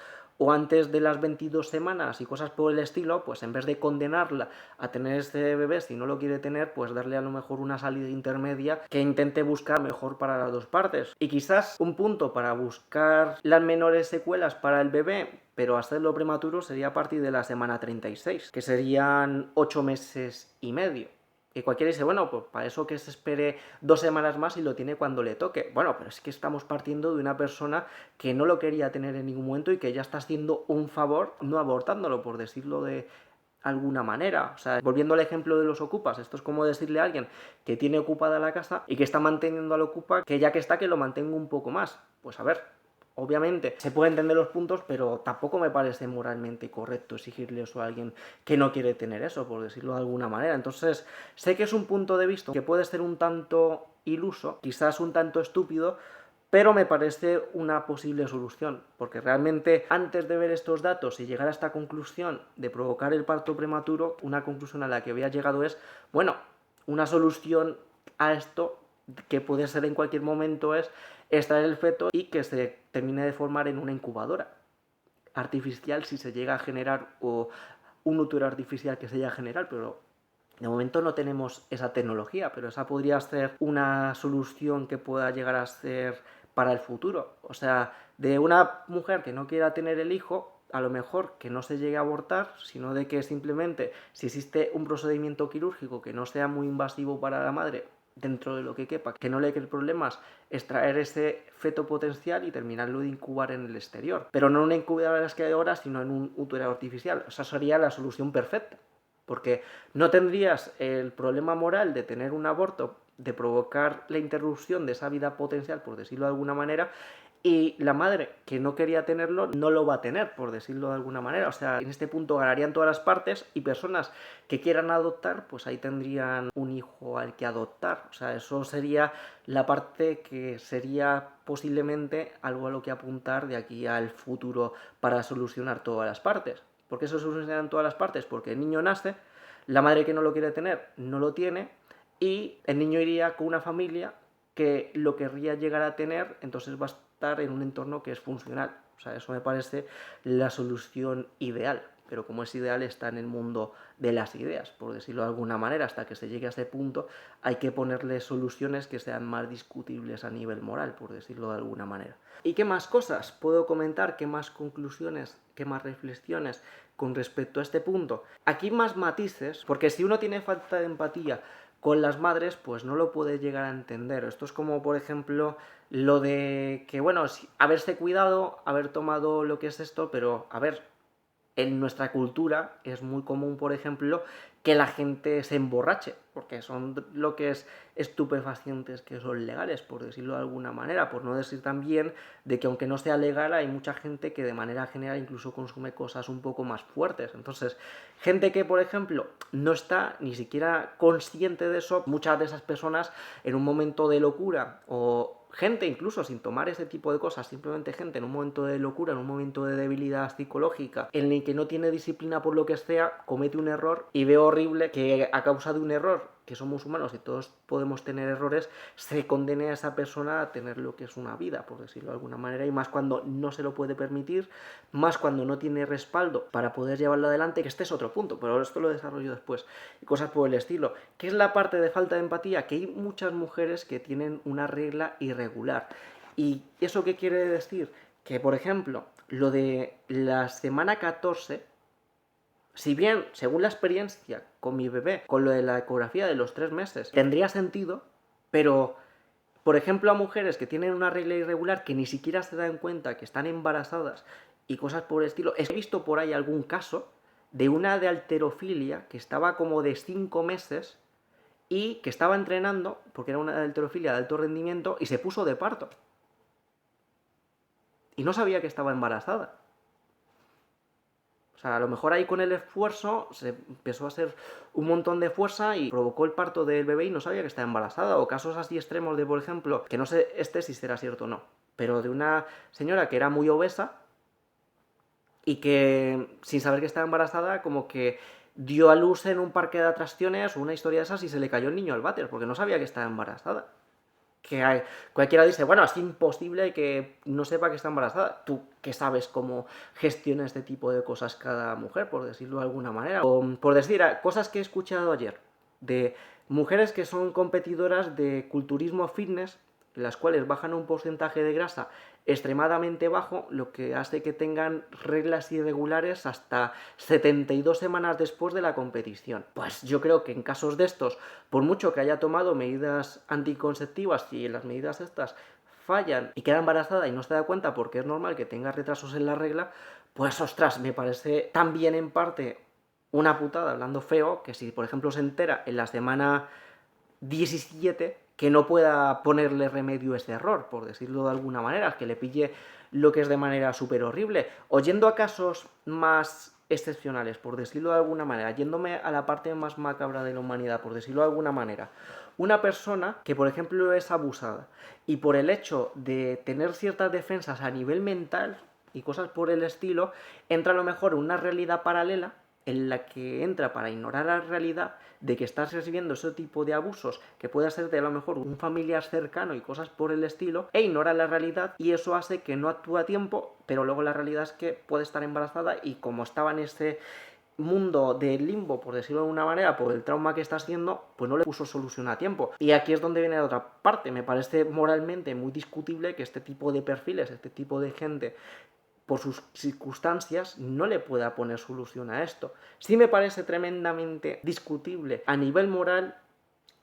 Speaker 1: o antes de las 22 semanas y cosas por el estilo, pues en vez de condenarla a tener este bebé, si no lo quiere tener, pues darle a lo mejor una salida intermedia que intente buscar mejor para las dos partes. Y quizás un punto para buscar las menores secuelas para el bebé, pero hacerlo prematuro, sería a partir de la semana 36, que serían 8 meses y medio. Y cualquiera dice, bueno, pues para eso que se espere 2 semanas más y lo tiene cuando le toque. Bueno, pero es que estamos partiendo de una persona que no lo quería tener en ningún momento y que ya está haciendo un favor no abortándolo, por decirlo de alguna manera. O sea, volviendo al ejemplo de los ocupas, esto es como decirle a alguien que tiene ocupada la casa y que está manteniendo al ocupa, que ya que está, que lo mantenga un poco más. Pues a ver, obviamente se pueden entender los puntos, pero tampoco me parece moralmente correcto exigirle eso a alguien que no quiere tener eso, por decirlo de alguna manera. Entonces, sé que es un punto de vista que puede ser un tanto iluso, quizás un tanto estúpido, pero me parece una posible solución, porque realmente antes de ver estos datos y llegar a esta conclusión de provocar el parto prematuro, una conclusión a la que había llegado es, bueno, una solución a esto que puede ser en cualquier momento es extraer el feto y que se termine de formar en una incubadora artificial si se llega a generar, o un útero artificial que se llega a generar, pero de momento no tenemos esa tecnología, pero esa podría ser una solución que pueda llegar a ser para el futuro. O sea, de una mujer que no quiera tener el hijo, a lo mejor que no se llegue a abortar, sino de que simplemente, si existe un procedimiento quirúrgico que no sea muy invasivo para la madre, dentro de lo que quepa, que no le quede problemas, extraer ese feto potencial y terminarlo de incubar en el exterior. Pero no en una incubadora de horas, sino en un útero artificial. Esa sería la solución perfecta. Porque no tendrías el problema moral de tener un aborto, de provocar la interrupción de esa vida potencial, por decirlo de alguna manera, y la madre que no quería tenerlo no lo va a tener, por decirlo de alguna manera. O sea, en este punto ganarían todas las partes, y personas que quieran adoptar, pues ahí tendrían un hijo al que adoptar. O sea, eso sería la parte que sería posiblemente algo a lo que apuntar de aquí al futuro para solucionar todas las partes. ¿Por qué se solucionan todas las partes? Porque el niño nace, la madre que no lo quiere tener no lo tiene, y el niño iría con una familia que lo querría llegar a tener, entonces va a estar en un entorno que es funcional. O sea, eso me parece la solución ideal. Pero como es ideal, está en el mundo de las ideas, por decirlo de alguna manera. Hasta que se llegue a ese punto hay que ponerle soluciones que sean más discutibles a nivel moral, por decirlo de alguna manera. ¿Y qué más cosas puedo comentar? ¿Qué más conclusiones? ¿Qué más reflexiones con respecto a este punto? Aquí más matices, porque si uno tiene falta de empatía con las madres, pues no lo puede llegar a entender. Esto es como, por ejemplo, lo de que, bueno, haberse cuidado, haber tomado lo que es esto, pero, a ver, en nuestra cultura es muy común, por ejemplo, que la gente se emborrache, porque son lo que es estupefacientes que son legales, por decirlo de alguna manera, por no decir también de que aunque no sea legal hay mucha gente que de manera general incluso consume cosas un poco más fuertes. Entonces, gente que, por ejemplo, no está ni siquiera consciente de eso, muchas de esas personas en un momento de locura, o gente incluso sin tomar ese tipo de cosas, simplemente gente en un momento de locura, en un momento de debilidad psicológica, en el que no tiene disciplina por lo que sea, comete un error, y veo horrible que a causa de un error, que somos humanos y todos podemos tener errores, se condene a esa persona a tener lo que es una vida, por decirlo de alguna manera, y más cuando no se lo puede permitir, más cuando no tiene respaldo para poder llevarlo adelante, que este es otro punto, pero esto lo desarrollo después, y cosas por el estilo. ¿Qué es la parte de falta de empatía? Que hay muchas mujeres que tienen una regla irregular. ¿Y eso qué quiere decir? Que, por ejemplo, lo de la semana 14, si bien, según la experiencia con mi bebé, con lo de la ecografía de los 3 meses, tendría sentido, pero, por ejemplo, a mujeres que tienen una regla irregular, que ni siquiera se dan cuenta que están embarazadas y cosas por el estilo, he visto por ahí algún caso de una de halterofilia que estaba como de 5 meses y que estaba entrenando, porque era una de halterofilia de alto rendimiento, y se puso de parto. Y no sabía que estaba embarazada. O sea, a lo mejor ahí con el esfuerzo se empezó a hacer un montón de fuerza y provocó el parto del bebé y no sabía que estaba embarazada. O casos así extremos de, por ejemplo, que no sé si será cierto o no, pero de una señora que era muy obesa y que, sin saber que estaba embarazada, como que dio a luz en un parque de atracciones o una historia de esas y se le cayó el niño al váter porque no sabía que estaba embarazada. cualquiera dice, bueno, es imposible que no sepa que está embarazada. Tú que sabes cómo gestiona este tipo de cosas cada mujer, por decirlo de alguna manera. O por decir cosas que he escuchado ayer de mujeres que son competidoras de culturismo fitness, las cuales bajan un porcentaje de grasa extremadamente bajo, lo que hace que tengan reglas irregulares hasta 72 semanas después de la competición. Pues yo creo que en casos de estos, por mucho que haya tomado medidas anticonceptivas y las medidas estas fallan y queda embarazada y no se da cuenta porque es normal que tenga retrasos en la regla, pues ostras, me parece también en parte una putada, hablando feo, que si por ejemplo se entera en la semana 17 que no pueda ponerle remedio a este error, por decirlo de alguna manera, que le pille lo que es de manera súper horrible. O yendo a casos más excepcionales, por decirlo de alguna manera, yéndome a la parte más macabra de la humanidad, por decirlo de alguna manera, una persona que, por ejemplo, es abusada y por el hecho de tener ciertas defensas a nivel mental y cosas por el estilo, entra a lo mejor en una realidad paralela en la que entra para ignorar la realidad de que estás recibiendo ese tipo de abusos que puede ser de a lo mejor un familiar cercano y cosas por el estilo, e ignora la realidad, y eso hace que no actúe a tiempo, pero luego la realidad es que puede estar embarazada y como estaba en ese mundo de limbo, por decirlo de alguna manera, por el trauma que está haciendo, pues no le puso solución a tiempo. Y aquí es donde viene la otra parte. Me parece moralmente muy discutible que este tipo de perfiles, este tipo de gente, por sus circunstancias, no le pueda poner solución a esto. Sí me parece tremendamente discutible a nivel moral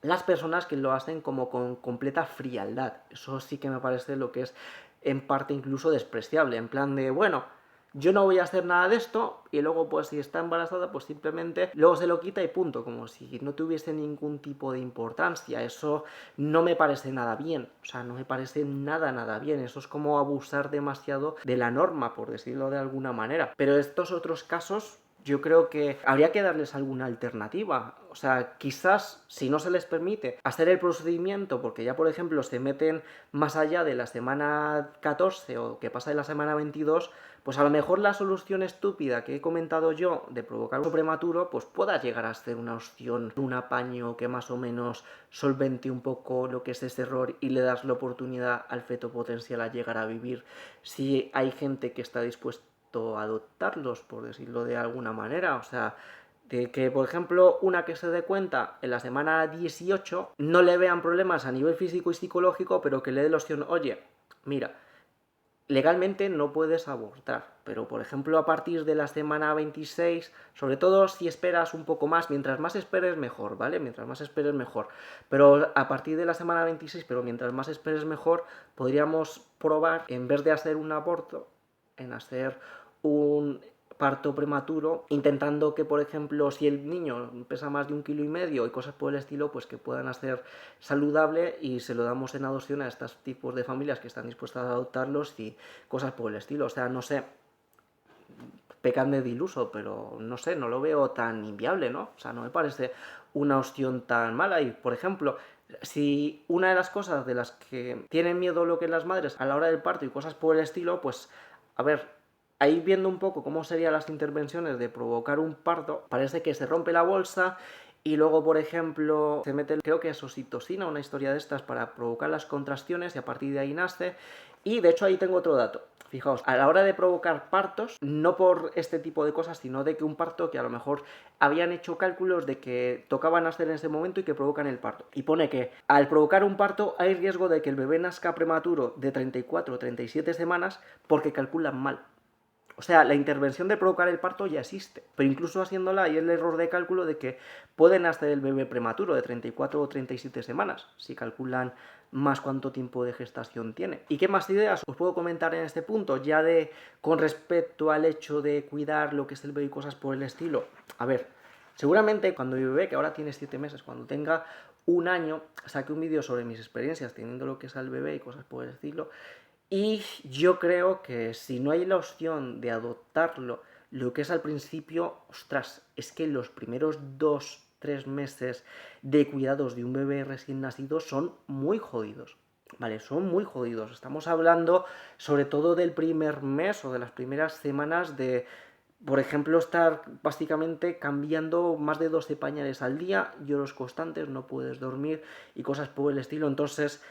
Speaker 1: las personas que lo hacen como con completa frialdad. Eso sí que me parece lo que es en parte incluso despreciable, en plan de, bueno, yo no voy a hacer nada de esto y luego pues si está embarazada pues simplemente luego se lo quita y punto, como si no tuviese ningún tipo de importancia. Eso no me parece nada bien, o sea, no me parece nada bien. Eso es como abusar demasiado de la norma, por decirlo de alguna manera. Pero estos otros casos yo creo que habría que darles alguna alternativa. O sea, quizás si no se les permite hacer el procedimiento, porque ya por ejemplo se meten más allá de la semana 14 o que pasa de la semana 22, pues a lo mejor la solución estúpida que he comentado yo de provocar un prematuro, pues pueda llegar a ser una opción, un apaño que más o menos solvente un poco lo que es ese error y le das la oportunidad al feto potencial a llegar a vivir, si hay gente que está dispuesta a adoptarlos, por decirlo de alguna manera. O sea, de que, por ejemplo, una que se dé cuenta en la semana 18 no le vean problemas a nivel físico y psicológico, pero que le dé la opción, oye, mira, legalmente no puedes abortar, pero por ejemplo a partir de la semana 26, sobre todo si esperas un poco más, mientras más esperes mejor, ¿vale? Mientras más esperes mejor. Pero a partir de la semana 26, pero mientras más esperes mejor, podríamos probar, en vez de hacer un aborto, en hacer un parto prematuro, intentando que, por ejemplo, si el niño pesa más de 1,5 kg y cosas por el estilo, pues que puedan hacer saludable y se lo damos en adopción a estos tipos de familias que están dispuestas a adoptarlos y cosas por el estilo. O sea, no sé, pecan de iluso, pero no sé, no lo veo tan inviable, ¿no? O sea, no me parece una opción tan mala. Y, por ejemplo, si una de las cosas de las que tienen miedo lo que es las madres a la hora del parto y cosas por el estilo, pues, a ver, ahí viendo un poco cómo serían las intervenciones de provocar un parto, parece que se rompe la bolsa y luego, por ejemplo, se mete, creo que es oxitocina, una historia de estas para provocar las contracciones y a partir de ahí nace. Y de hecho ahí tengo otro dato. Fijaos, a la hora de provocar partos, no por este tipo de cosas, sino de que un parto que a lo mejor habían hecho cálculos de que tocaban nacer en ese momento y que provocan el parto. Y pone que al provocar un parto hay riesgo de que el bebé nazca prematuro de 34 o 37 semanas porque calculan mal. O sea, la intervención de provocar el parto ya existe, pero incluso haciéndola hay el error de cálculo de que puede nacer el bebé prematuro de 34 o 37 semanas, si calculan más cuánto tiempo de gestación tiene. ¿Y qué más ideas os puedo comentar en este punto? Ya de con respecto al hecho de cuidar lo que es el bebé y cosas por el estilo. A ver, seguramente cuando mi bebé, que ahora tiene 7 meses, cuando tenga un año, saque un vídeo sobre mis experiencias teniendo lo que es al bebé y cosas por el estilo. Y yo creo que si no hay la opción de adoptarlo, lo que es al principio, ostras, es que los primeros 2, 3 meses de cuidados de un bebé recién nacido son muy jodidos. Vale, son muy jodidos. Estamos hablando sobre todo del primer mes o de las primeras semanas de, por ejemplo, estar básicamente cambiando más de 12 pañales al día, lloros constantes, no puedes dormir y cosas por el estilo. Entonces,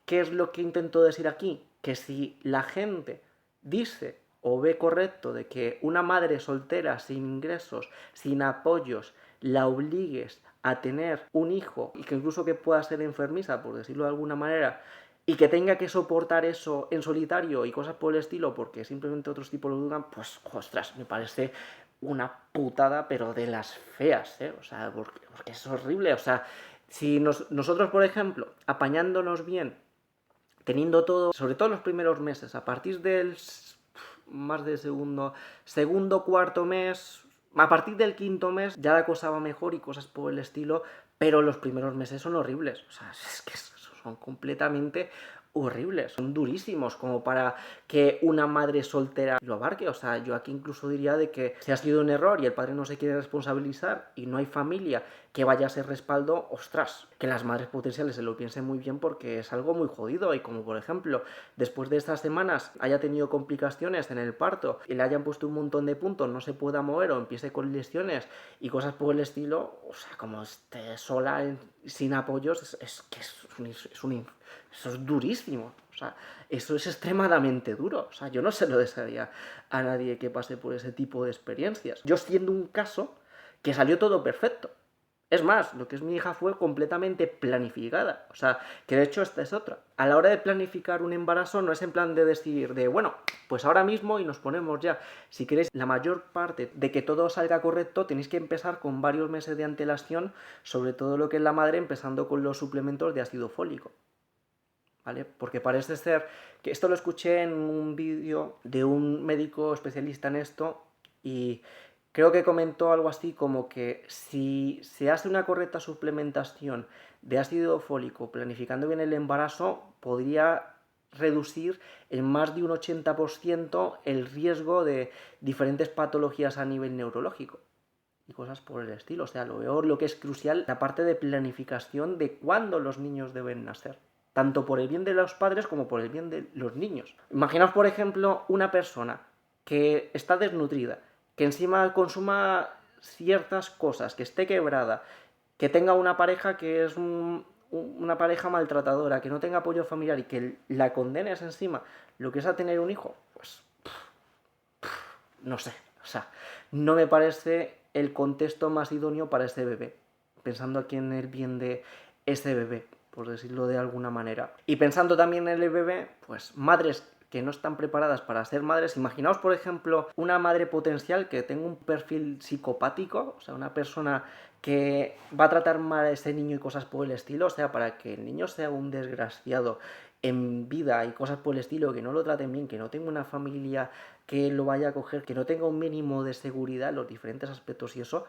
Speaker 1: ¿Qué es lo que intento decir aquí? Que si la gente dice o ve correcto de que una madre soltera sin ingresos, sin apoyos, la obligues a tener un hijo y que incluso que pueda ser enfermiza, por decirlo de alguna manera, y que tenga que soportar eso en solitario y cosas por el estilo porque simplemente otros tipos lo dudan, pues, ostras, me parece una putada, pero de las feas, ¿eh? O sea, porque es horrible, o sea, si nosotros, por ejemplo, apañándonos bien, teniendo todo, sobre todo en los primeros meses, a partir del más del segundo, cuarto mes, a partir del quinto mes ya la cosa va mejor y cosas por el estilo, pero los primeros meses son horribles, o sea, es que son completamente horribles, son durísimos como para que una madre soltera lo abarque. O sea, yo aquí incluso diría de que si ha sido un error y el padre no se quiere responsabilizar y no hay familia que vaya a ser respaldo, ostras, que las madres potenciales se lo piensen muy bien porque es algo muy jodido. Y como por ejemplo, después de estas semanas haya tenido complicaciones en el parto y le hayan puesto un montón de puntos, no se pueda mover o empiece con lesiones y cosas por el estilo, o sea, como esté sola sin apoyos, es que eso es durísimo. O sea, eso es extremadamente duro. O sea, yo no se lo desearía a nadie que pase por ese tipo de experiencias. Yo siendo un caso que salió todo perfecto. Es más, lo que es mi hija fue completamente planificada. O sea, que de hecho esta es otra. A la hora de planificar un embarazo no es en plan de decir de, bueno, pues ahora mismo y nos ponemos ya. Si queréis la mayor parte de que todo salga correcto, tenéis que empezar con varios meses de antelación, sobre todo lo que es la madre, empezando con los suplementos de ácido fólico. ¿Vale? Porque parece ser que esto lo escuché en un vídeo de un médico especialista en esto y creo que comentó algo así como que si se hace una correcta suplementación de ácido fólico planificando bien el embarazo, podría reducir en más de un 80% el riesgo de diferentes patologías a nivel neurológico y cosas por el estilo. O sea, lo que es crucial, la parte de planificación de cuándo los niños deben nacer, tanto por el bien de los padres como por el bien de los niños. Imaginaos, por ejemplo, una persona que está desnutrida, que encima consuma ciertas cosas, que esté quebrada, que tenga una pareja que es una pareja maltratadora, que no tenga apoyo familiar y que la condenes encima lo que es a tener un hijo, pues no sé, o sea, no me parece el contexto más idóneo para este bebé, pensando aquí en el bien de ese bebé, por decirlo de alguna manera. Y pensando también en el bebé, pues madres que no están preparadas para ser madres. Imaginaos, por ejemplo, una madre potencial que tenga un perfil psicopático, o sea, una persona que va a tratar mal a ese niño y cosas por el estilo, o sea, para que el niño sea un desgraciado en vida y cosas por el estilo, que no lo traten bien, que no tenga una familia que lo vaya a coger, que no tenga un mínimo de seguridad en los diferentes aspectos y eso,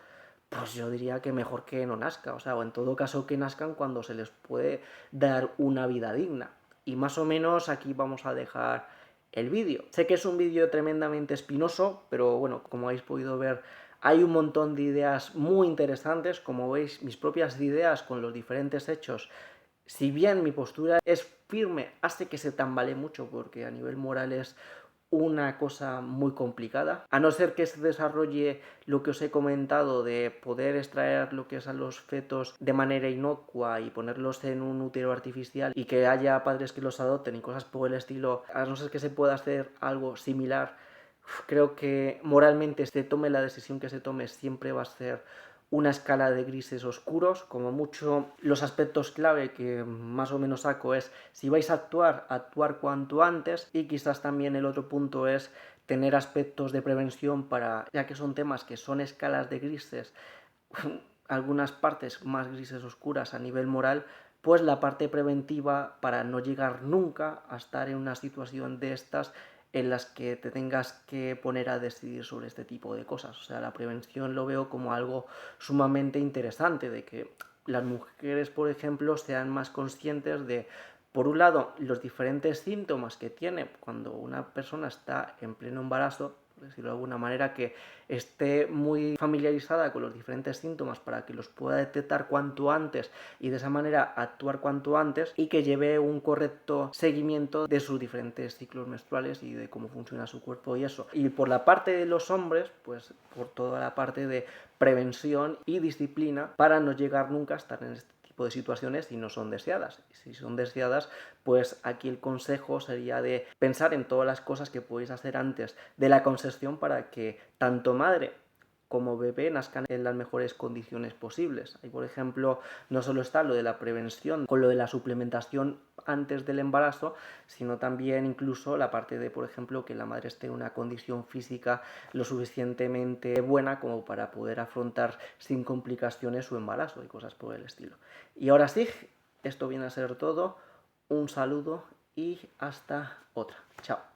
Speaker 1: pues yo diría que mejor que no nazca, o sea, o en todo caso que nazcan cuando se les puede dar una vida digna. Y más o menos aquí vamos a dejar el vídeo. Sé que es un vídeo tremendamente espinoso, pero bueno, como habéis podido ver, hay un montón de ideas muy interesantes. Como veis, mis propias ideas con los diferentes hechos, si bien mi postura es firme, hace que se tambalee mucho porque a nivel moral es una cosa muy complicada. A no ser que se desarrolle lo que os he comentado de poder extraer lo que es a los fetos de manera inocua y ponerlos en un útero artificial y que haya padres que los adopten y cosas por el estilo, a no ser que se pueda hacer algo similar, creo que moralmente se tome la decisión que se tome siempre va a ser una escala de grises oscuros. Como mucho los aspectos clave que más o menos saco es si vais a actuar cuanto antes, y quizás también el otro punto es tener aspectos de prevención para, ya que son temas que son escalas de grises, algunas partes más grises oscuras a nivel moral, pues la parte preventiva para no llegar nunca a estar en una situación de estas en las que te tengas que poner a decidir sobre este tipo de cosas. O sea, la prevención lo veo como algo sumamente interesante, de que las mujeres, por ejemplo, sean más conscientes de, por un lado, los diferentes síntomas que tiene cuando una persona está en pleno embarazo, por decirlo de alguna manera, que esté muy familiarizada con los diferentes síntomas para que los pueda detectar cuanto antes y de esa manera actuar cuanto antes, y que lleve un correcto seguimiento de sus diferentes ciclos menstruales y de cómo funciona su cuerpo y eso. Y por la parte de los hombres, pues por toda la parte de prevención y disciplina para no llegar nunca a estar en este tipo de situaciones si no son deseadas. Y si son deseadas, pues aquí el consejo sería de pensar en todas las cosas que podéis hacer antes de la concepción para que tanto madre como bebé nazcan en las mejores condiciones posibles. Ahí, por ejemplo, no solo está lo de la prevención con lo de la suplementación antes del embarazo, sino también incluso la parte de, por ejemplo, que la madre esté en una condición física lo suficientemente buena como para poder afrontar sin complicaciones su embarazo y cosas por el estilo. Y ahora sí, esto viene a ser todo. Un saludo y hasta otra. Chao.